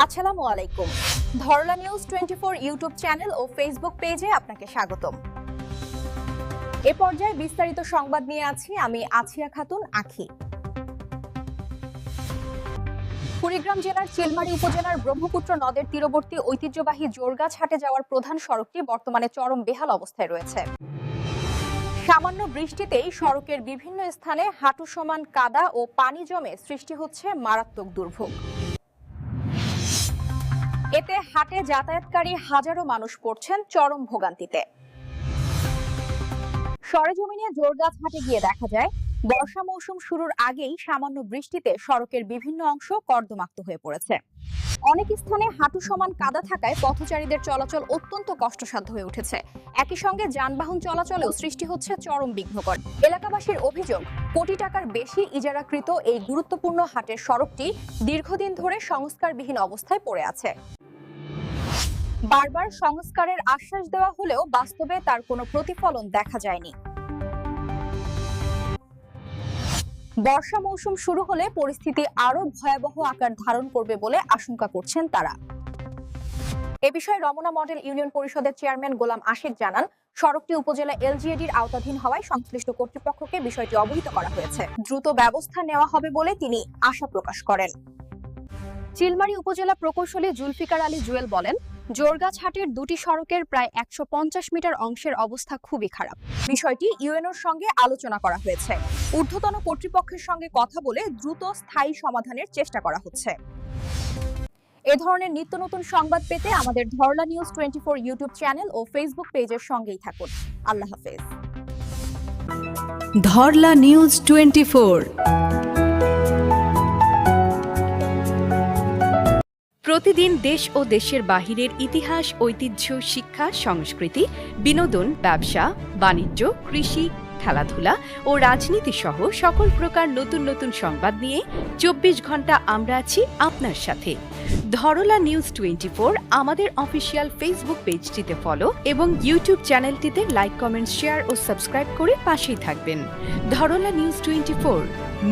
আসসালামু আলাইকুম। Dharla news 24 YouTube channel ও Facebook পেজে আপনাকে স্বাগতম। এ পর্যায়ে বিস্তারিত সংবাদ নিয়ে আছি আমি আছিয়া খাতুন আখি। কুড়িগ্রাম জেলার চিলমারী উপজেলার ব্রহ্মপুত্র নদের তীরবর্তী ঐতিহ্যবাহী জোরগাছ হাটে যাওয়ার প্রধান সড়কটি বর্তমানে চরম বেহাল অবস্থায় রয়েছে। সামান্য বৃষ্টিতেই সড়কের বিভিন্ন স্থানে হাঁটু সমান কাদা ও পানি জমে সৃষ্টি হচ্ছে মারাত্মক দুর্ভোগ। এতে হাটে যাতায়াতকারী হাজারো মানুষ পড়ছেন চরম ভোগান্তিতে। সরেজমিনে জোরগাছ হাটে গিয়ে দেখা যায়, বর্ষা মৌসুম শুরুর আগেই সামান্য বৃষ্টিতে সড়কের বিভিন্ন অংশ কর্দমাক্ত হয়ে পড়েছে। অনেক স্থানে হাঁটু সমান কাদা থাকায় পথচারীদের চলাচল অত্যন্ত কষ্টসাধ্য হয়ে উঠেছে। একই সঙ্গে যানবাহন চলাচলেও সৃষ্টি হচ্ছে চরম বিঘ্নকর। এলাকাবাসীর অভিযোগ, কোটি টাকার বেশি ইজারাকৃত এই গুরুত্বপূর্ণ হাটের সড়কটি দীর্ঘদিন ধরে সংস্কারবিহীন অবস্থায় পড়ে আছে। বারবার সংস্কারের আশ্বাস দেওয়া হলেও বাস্তবে তার কোনো প্রতিফলন দেখা যায়নি। বর্ষা মৌসুম শুরু হলে পরিস্থিতি আরো ভয়াবহ আকার ধারণ করবে বলে আশঙ্কা করছেন তারা। এ বিষয়ে রমনা মডেল ইউনিয়ন পরিষদের চেয়ারম্যান গোলাম আশিক জানান, সড়কটি উপজেলা এলজিএডির আওতাধীন হওয়ায় সংশ্লিষ্ট কর্তৃপক্ষকে বিষয়টি অবহিত করা হয়েছে। দ্রুত ব্যবস্থা নেওয়া হবে বলে তিনি আশা প্রকাশ করেন। চিলমারী উপজেলা প্রকৌশলী জুলফিকার আলী জুয়েল বলেন, জোরগাছ হাটের দুটি সড়কের প্রায় 150 মিটার অংশের অবস্থা খুবই খারাপ। বিষয়টি ইউএনওর সঙ্গে আলোচনা করা হয়েছে। ঊর্ধ্বতন কর্তৃপক্ষের সঙ্গে কথা বলে দ্রুত স্থায়ী সমাধানের চেষ্টা করা হচ্ছে। এ ধরনের নিত্য নতুন সংবাদ পেতে আমাদের ধরলা নিউজ 24 ইউটিউব চ্যানেল ও ফেসবুক পেজের সঙ্গেই থাকুন। আল্লাহ হাফেজ। ধরলা নিউজ 24। প্রতিদিন দেশ ও দেশের বাহিরের ইতিহাস, ঐতিহ্য, শিক্ষা, সংস্কৃতি, বিনোদন, ব্যবসা, বাণিজ্য, কৃষি, খেলাধুলা ও রাজনীতি সহ সকল প্রকার নতুন নতুন সংবাদ নিয়ে 24 ঘন্টা আমরা আছি আপনার সাথে। ধরলা নিউজ 24 আমাদের অফিসিয়াল ফেসবুক পেজটিতে ফলো এবং ইউটিউব চ্যানেলটিতে লাইক, কমেন্ট, শেয়ার ও সাবস্ক্রাইব করে পাশেই থাকবেন। ধরলা নিউজ 24,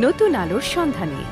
নতুন আলোর সন্ধানে।